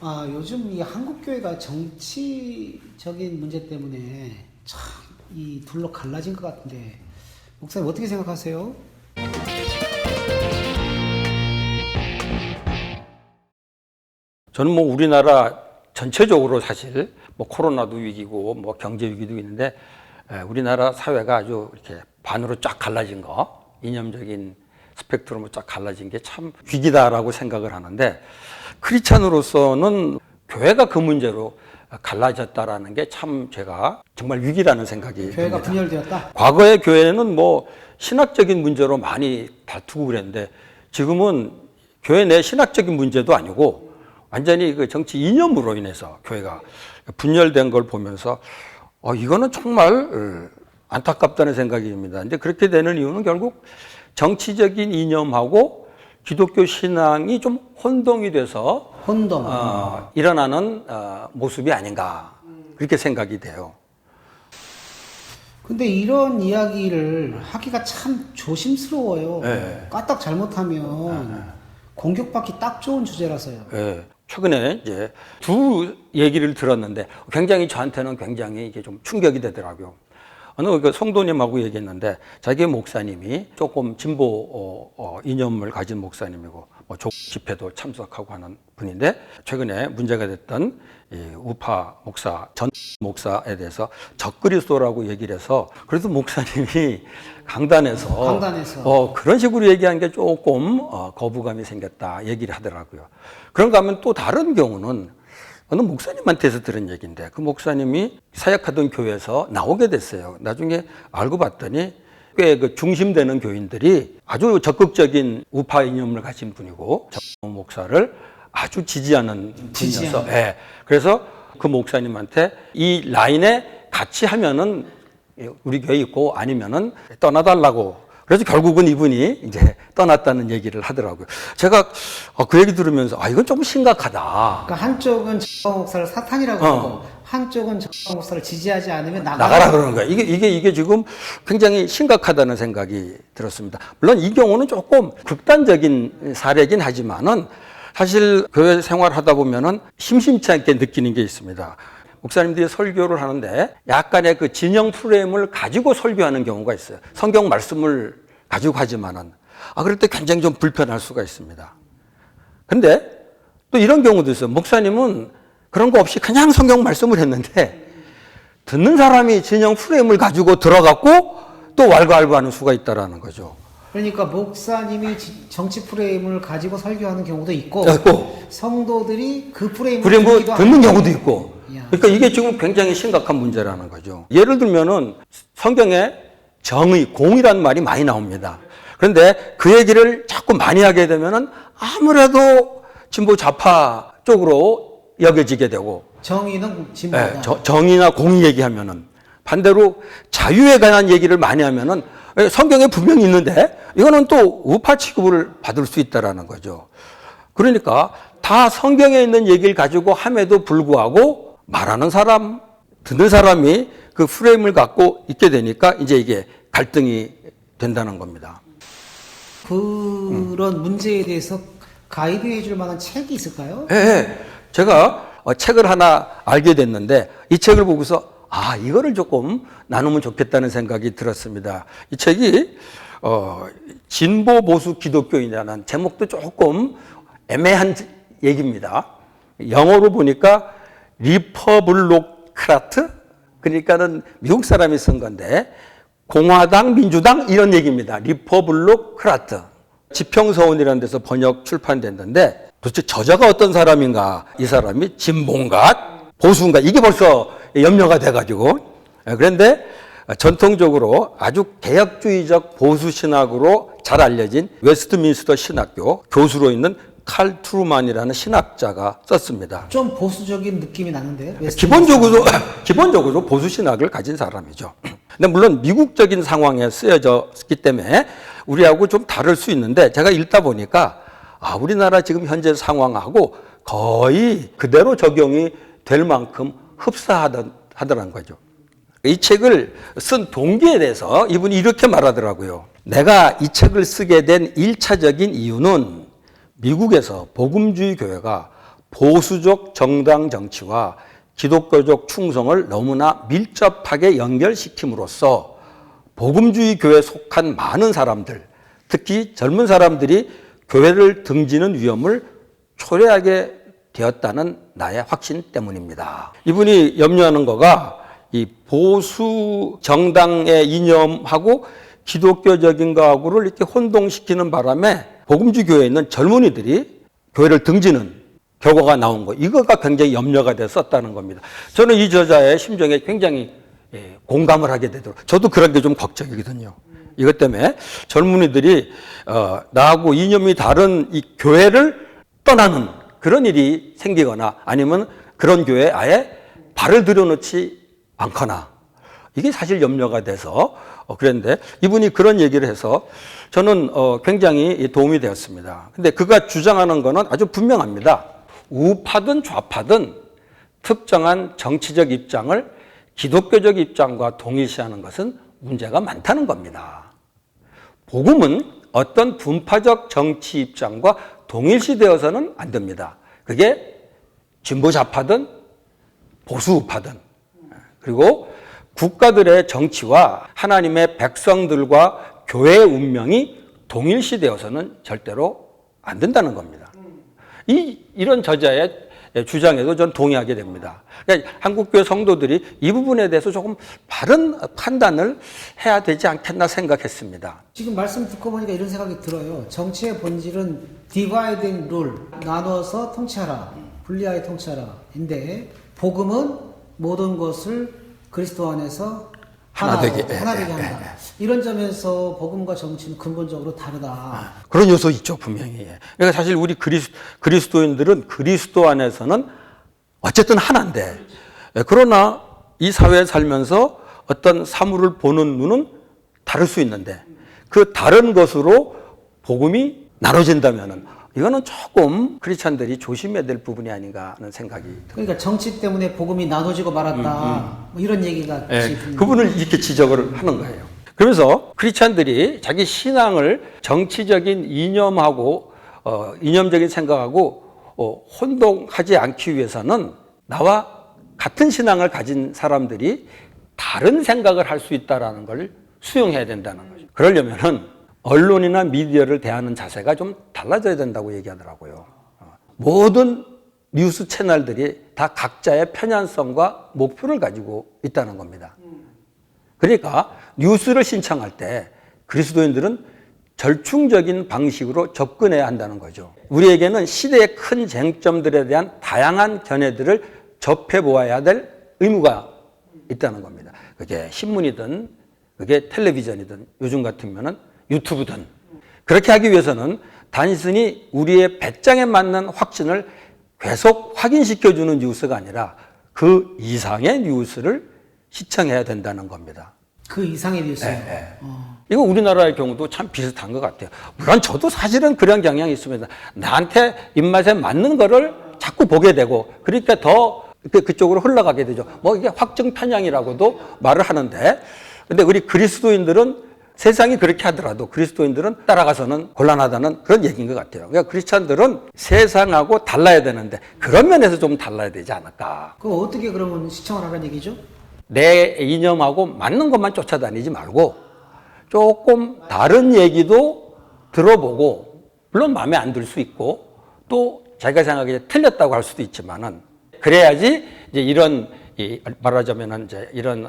요즘 이 한국 교회가 정치적인 문제 때문에 참 이 둘로 갈라진 것 같은데 목사님 어떻게 생각하세요? 저는 뭐 우리나라 전체적으로 사실 뭐 코로나도 위기고 뭐 경제 위기도 있는데 우리나라 사회가 아주 이렇게 반으로 쫙 갈라진 거, 이념적인 스펙트럼으로 쫙 갈라진 게 참 위기다라고 생각을 하는데, 크리스찬으로서는 교회가 그 문제로 갈라졌다라는 게 참 제가 정말 위기라는 생각이 교회가 듭니다. 분열되었다? 과거의 교회는 뭐 신학적인 문제로 많이 다투고 그랬는데, 지금은 교회 내 신학적인 문제도 아니고 완전히 그 정치 이념으로 인해서 교회가 분열된 걸 보면서 이거는 정말 안타깝다는 생각이 듭니다. 근데 그렇게 되는 이유는 결국 정치적인 이념하고 기독교 신앙이 좀 혼동이 돼서 일어나는 모습이 아닌가, 그렇게 생각이 돼요. 근데 이런 이야기를 하기가 참 조심스러워요. 네. 까딱 잘못하면 공격받기 딱 좋은 주제라서요. 네. 최근에 이제 두 얘기를 들었는데 굉장히 저한테는 굉장히 이게 좀 충격이 되더라고요. 어느 그 성도님하고 얘기했는데, 자기 목사님이 조금 진보 이념을 가진 목사님이고 뭐 조 집회도 참석하고 하는 분인데, 최근에 문제가 됐던 이 우파 목사 전 목사에 대해서 적그리스도라고 얘기를 해서, 그래도 목사님이 강단에서 그런 식으로 얘기한 게 조금 거부감이 생겼다 얘기를 하더라고요. 그런가 하면 또 다른 경우는 어느 목사님한테서 들은 얘기인데, 그 목사님이 사역하던 교회에서 나오게 됐어요. 나중에 알고 봤더니 꽤 그 중심되는 교인들이 아주 적극적인 우파 이념을 가진 분이고, 정 목사를 아주 지지하는 분이어서, 그래서 그 목사님한테 이 라인에 같이 하면은 우리 교회 있고 아니면은 떠나달라고. 그래서 결국은 이분이 이제 떠났다는 얘기를 하더라고요. 제가 그 얘기 들으면서 이건 좀 심각하다. 그러니까 한쪽은 정 목사를 사탄이라고 하고 한쪽은 정 목사를 지지하지 않으면 나가라 그러는 거야. 이게 지금 굉장히 심각하다는 생각이 들었습니다. 물론 이 경우는 조금 극단적인 사례긴 하지만은 사실 교회 생활하다 보면은 심심치 않게 느끼는 게 있습니다. 목사님들이 설교를 하는데 약간의 그 진영 프레임을 가지고 설교하는 경우가 있어요. 성경 말씀을 가지고 하지만은 그럴 때 굉장히 좀 불편할 수가 있습니다. 근데 또 이런 경우도 있어요. 목사님은 그런 거 없이 그냥 성경 말씀을 했는데 듣는 사람이 진영 프레임을 가지고 들어갔고 또 왈가왈부하는 수가 있다라는 거죠. 그러니까 목사님이 정치 프레임을 가지고 설교하는 경우도 있고 성도들이 그 프레임을 듣는 경우도 있고. 그러니까 이게 지금 굉장히 심각한 문제라는 거죠. 예를 들면은 성경에 정의, 공이라는 말이 많이 나옵니다. 그런데 그 얘기를 자꾸 많이 하게 되면은 아무래도 진보 좌파 쪽으로 여겨지게 되고, 정의는 진보다. 정의나 공의 얘기하면은, 반대로 자유에 관한 얘기를 많이 하면은 성경에 분명히 있는데 이거는 또 우파 취급을 받을 수 있다라는 거죠. 그러니까 다 성경에 있는 얘기를 가지고 함에도 불구하고 말하는 사람, 듣는 사람이 그 프레임을 갖고 있게 되니까 이제 이게 갈등이 된다는 겁니다. 그런 문제에 대해서 가이드해 줄 만한 책이 있을까요? 네. 제가 책을 하나 알게 됐는데, 이 책을 보고서 이거를 조금 나누면 좋겠다는 생각이 들었습니다. 이 책이 진보 보수 기독교인이라는 제목도 조금 애매한 얘기입니다. 영어로 보니까 리퍼블로크라트, 그러니까는 미국 사람이 쓴 건데 공화당, 민주당 이런 얘기입니다. 리퍼블로크라트. 지평서원이라는 데서 번역 출판됐는데, 도대체 저자가 어떤 사람인가, 이 사람이 진보인가 보수인가, 이게 벌써 염려가 돼가지고. 그런데 전통적으로 아주 개혁주의적 보수 신학으로 잘 알려진 웨스트민스터 신학교 교수로 있는 칼 트루만이라는 신학자가 썼습니다. 좀 보수적인 느낌이 나는데요? 기본적으로 보수 신학을 가진 사람이죠. 근데 물론 미국적인 상황에 쓰여졌기 때문에 우리하고 좀 다를 수 있는데, 제가 읽다 보니까 우리나라 지금 현재 상황하고 거의 그대로 적용이 될 만큼 흡사하더라는 거죠. 이 책을 쓴 동기에 대해서 이분이 이렇게 말하더라고요. 내가 이 책을 쓰게 된 1차적인 이유는 미국에서 복음주의 교회가 보수적 정당 정치와 기독교적 충성을 너무나 밀접하게 연결시킴으로써 복음주의 교회에 속한 많은 사람들, 특히 젊은 사람들이 교회를 등지는 위험을 초래하게 되었다는 나의 확신 때문입니다. 이분이 염려하는 거가 이 보수 정당의 이념하고 기독교적인 거하고를 이렇게 혼동시키는 바람에 복음주의 교회에 있는 젊은이들이 교회를 등지는 결과가 나온 거, 이거가 굉장히 염려가 돼서 썼다는 겁니다. 저는 이 저자의 심정에 굉장히 공감을 하게 되도록, 저도 그런 게 좀 걱정이거든요. 이것 때문에 젊은이들이 나하고 이념이 다른 이 교회를 떠나는 그런 일이 생기거나 아니면 그런 교회에 아예 발을 들여놓지 않거나, 이게 사실 염려가 돼서 그랬는데 이분이 그런 얘기를 해서 저는 굉장히 도움이 되었습니다. 근데 그가 주장하는 거는 아주 분명합니다. 우파든 좌파든 특정한 정치적 입장을 기독교적 입장과 동일시하는 것은 문제가 많다는 겁니다. 복음은 어떤 분파적 정치 입장과 동일시되어서는 안 됩니다. 그게 진보 좌파든 보수 우파든, 그리고 국가들의 정치와 하나님의 백성들과 교회의 운명이 동일시되어서는 절대로 안 된다는 겁니다. 이런 저자의 주장에도 전 동의하게 됩니다. 그러니까 한국교회 성도들이 이 부분에 대해서 조금 바른 판단을 해야 되지 않겠나 생각했습니다. 지금 말씀 듣고 보니까 이런 생각이 들어요. 정치의 본질은 디바이드 앤 룰, 나눠서 통치하라, 분리하여 통치하라 인데, 복음은 모든 것을 그리스도 안에서 하나 되게 한다. 이런 점에서 복음과 정치는 근본적으로 다르다. 그런 요소 있죠, 분명히. 그러니까 사실 우리 그리스도인들은 그리스도 안에서는 어쨌든 하나인데, 그러나 이 사회에 살면서 어떤 사물을 보는 눈은 다를 수 있는데, 그 다른 것으로 복음이 나눠진다면은 이거는 조금 크리스찬들이 조심해야 될 부분이 아닌가 하는 생각이 듭니다. 그러니까 정치 때문에 복음이 나눠지고 말았다. 뭐 이런 얘기가 그분을 이렇게 지적을 하는 거예요. 그러면서 크리스찬들이 자기 신앙을 정치적인 이념하고 이념적인 생각하고 혼동하지 않기 위해서는 나와 같은 신앙을 가진 사람들이 다른 생각을 할 수 있다는 걸 수용해야 된다는 거죠. 그러려면은 언론이나 미디어를 대하는 자세가 좀 달라져야 된다고 얘기하더라고요. 모든 뉴스 채널들이 다 각자의 편향성과 목표를 가지고 있다는 겁니다. 그러니까 뉴스를 신청할 때 그리스도인들은 절충적인 방식으로 접근해야 한다는 거죠. 우리에게는 시대의 큰 쟁점들에 대한 다양한 견해들을 접해보아야 될 의무가 있다는 겁니다. 그게 신문이든 그게 텔레비전이든 요즘 같으면은 유튜브든, 그렇게 하기 위해서는 단순히 우리의 배짱에 맞는 확신을 계속 확인시켜주는 뉴스가 아니라 그 이상의 뉴스를 시청해야 된다는 겁니다. 그 이상의 뉴스요? 네. 이거 우리나라의 경우도 참 비슷한 것 같아요. 물론 저도 사실은 그런 경향이 있습니다. 나한테 입맛에 맞는 거를 자꾸 보게 되고, 그러니까 더 그쪽으로 흘러가게 되죠. 뭐 이게 확증 편향이라고도 말을 하는데, 근데 우리 그리스도인들은 세상이 그렇게 하더라도 그리스도인들은 따라가서는 곤란하다는 그런 얘기인 것 같아요. 그러니까 크리스찬들은 세상하고 달라야 되는데 그런 면에서 좀 달라야 되지 않을까. 그럼 어떻게 그러면 시청을 하라는 얘기죠? 내 이념하고 맞는 것만 쫓아다니지 말고 조금 다른 얘기도 들어보고, 물론 마음에 안 들 수 있고 또 자기가 생각하기에 틀렸다고 할 수도 있지만은, 그래야지 이제 이런 말하자면은 이제 이런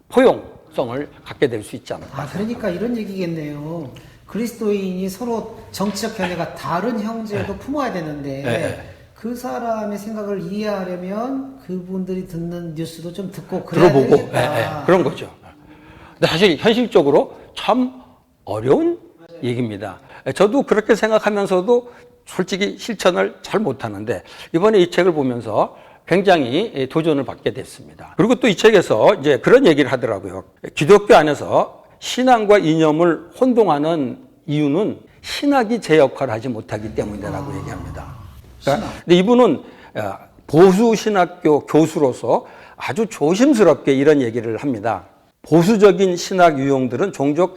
포용성을 갖게 될 수 있지 않을까. 그러니까 이런 얘기겠네요. 그리스도인이 서로 정치적 견해가 다른 형제도 품어야 되는데 그 사람의 생각을 이해하려면 그분들이 듣는 뉴스도 좀 듣고 그래야 들어보고 되겠다. 그런 거죠. 근데 사실 현실적으로 참 어려운 얘기입니다. 저도 그렇게 생각하면서도 솔직히 실천을 잘 못하는데 이번에 이 책을 보면서 굉장히 도전을 받게 됐습니다. 그리고 또 이 책에서 이제 그런 얘기를 하더라고요. 기독교 안에서 신앙과 이념을 혼동하는 이유는 신학이 제 역할을 하지 못하기 때문이라고 얘기합니다. 그러니까 근데 이분은 보수 신학교 교수로서 아주 조심스럽게 이런 얘기를 합니다. 보수적인 신학 유형들은 종종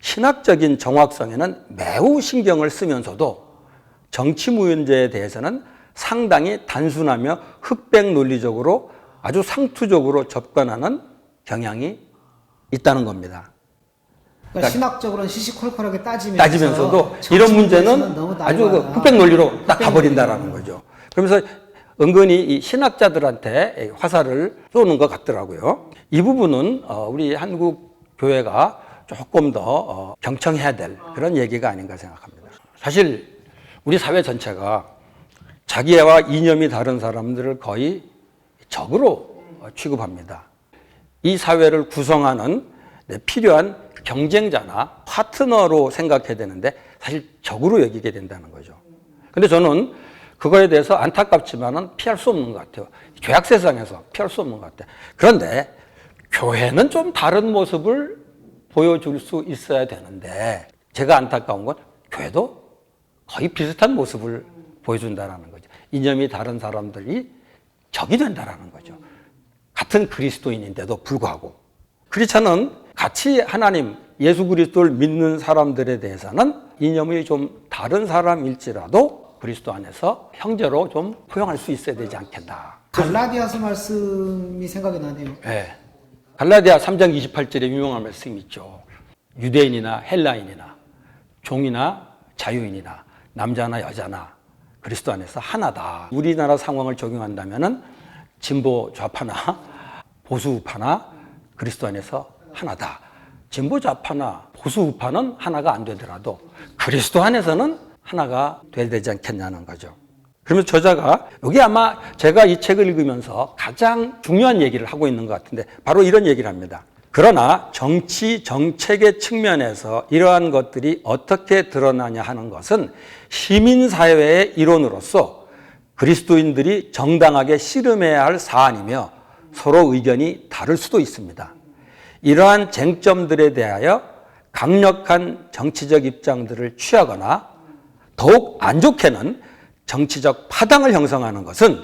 신학적인 정확성에는 매우 신경을 쓰면서도 정치 문제에 대해서는 상당히 단순하며 흑백 논리적으로 아주 상투적으로 접근하는 경향이 있다는 겁니다. 그러니까 신학적으로는 시시콜콜하게 따지면서도 이런 문제는 아주 그 흑백 논리로 딱 가버린다라는 거죠. 그러면서 은근히 이 신학자들한테 화살을 쏘는 것 같더라고요. 이 부분은 우리 한국 교회가 조금 더 경청해야 될 그런 얘기가 아닌가 생각합니다. 사실 우리 사회 전체가 자기와 이념이 다른 사람들을 거의 적으로 취급합니다. 이 사회를 구성하는 필요한 경쟁자나 파트너로 생각해야 되는데 사실 적으로 여기게 된다는 거죠. 근데 저는 그거에 대해서 안타깝지만은 피할 수 없는 것 같아요. 죄악 세상에서 피할 수 없는 것 같아요. 그런데 교회는 좀 다른 모습을 보여줄 수 있어야 되는데 제가 안타까운 건 교회도 거의 비슷한 모습을 보여준다는 거죠. 이념이 다른 사람들이 적이 된다는 거죠. 같은 그리스도인인데도 불구하고. 크리스찬은 같이 하나님, 예수 그리스도를 믿는 사람들에 대해서는 이념이 좀 다른 사람일지라도 그리스도 안에서 형제로 좀 포용할 수 있어야 되지 않겠나. 갈라디아서 말씀이 생각이 나네요. 네. 갈라디아 3장 28절에 유명한 말씀이 있죠. 유대인이나 헬라인이나 종이나 자유인이나 남자나 여자나 그리스도 안에서 하나다. 우리나라 상황을 적용한다면은 진보 좌파나 보수 우파나 그리스도 안에서 하나다. 진보 좌파나 보수 우파는 하나가 안 되더라도 그리스도 안에서는 하나가 돼야 되지 않겠냐는 거죠. 그러면서 저자가 여기 아마 제가 이 책을 읽으면서 가장 중요한 얘기를 하고 있는 것 같은데 바로 이런 얘기를 합니다. 그러나 정치 정책의 측면에서 이러한 것들이 어떻게 드러나냐 하는 것은 시민사회의 일원으로서 그리스도인들이 정당하게 씨름해야 할 사안이며 서로 의견이 다를 수도 있습니다. 이러한 쟁점들에 대하여 강력한 정치적 입장들을 취하거나 더욱 안 좋게는 정치적 파당을 형성하는 것은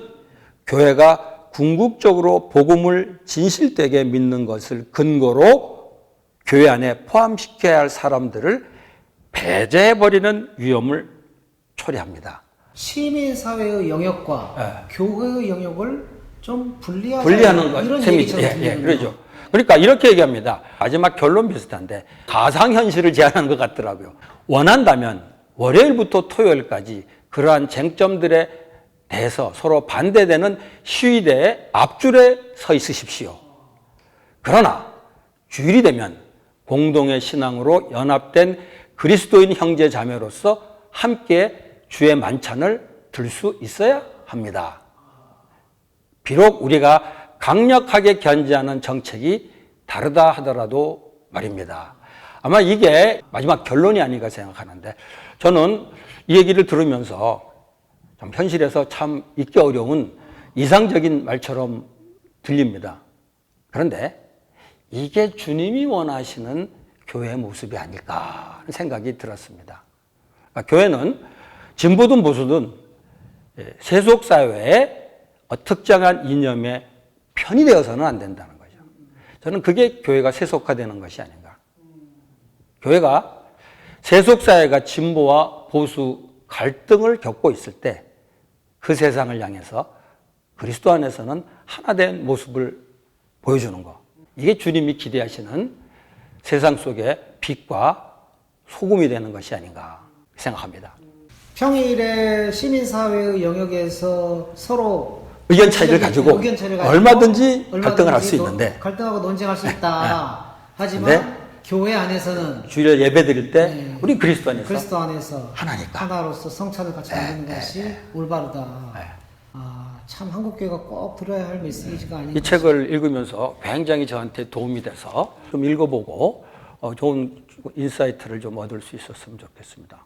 교회가 궁극적으로 복음을 진실되게 믿는 것을 근거로 교회 안에 포함시켜야 할 사람들을 배제해버리는 위험을 초래합니다. 시민사회의 영역과 교회의 영역을 좀 분리하는 이런 셈이죠. 그러죠. 그러니까 이렇게 얘기합니다. 마지막 결론 비슷한데 가상현실을 제안하는 것 같더라고요. 원한다면 월요일부터 토요일까지 그러한 쟁점들에 대해서 서로 반대되는 시위대의 앞줄에 서 있으십시오. 그러나 주일이 되면 공동의 신앙으로 연합된 그리스도인 형제 자매로서 함께 주의 만찬을 들 수 있어야 합니다. 비록 우리가 강력하게 견제하는 정책이 다르다 하더라도 말입니다. 아마 이게 마지막 결론이 아닌가 생각하는데 저는 이 얘기를 들으면서 좀 현실에서 참 잊기 어려운 이상적인 말처럼 들립니다. 그런데 이게 주님이 원하시는 교회의 모습이 아닐까 하는 생각이 들었습니다. 그러니까 교회는 진보든 보수든 세속사회의 특정한 이념에 편이 되어서는 안 된다는 거죠. 저는 그게 교회가 세속화되는 것이 아닌가. 교회가 세속사회가 진보와 보수 갈등을 겪고 있을 때 그 세상을 향해서 그리스도 안에서는 하나된 모습을 보여주는 것. 이게 주님이 기대하시는 세상 속의 빛과 소금이 되는 것이 아닌가 생각합니다. 평일에 시민사회의 영역에서 서로 의견 차이를 가지고 얼마든지 갈등을 할 수 있는데 갈등하고 논쟁할 수 있다. 하지만 교회 안에서는 주일 예배 드릴 때 우리 그리스도 안에서 하나니까 하나로서 성찬을 같이 만드는 것이 올바르다. 참 한국교회가 꼭 들어야 할 메시지가 아닌가. 이 책을 읽으면서 굉장히 저한테 도움이 돼서 좀 읽어보고 좋은 인사이트를 좀 얻을 수 있었으면 좋겠습니다.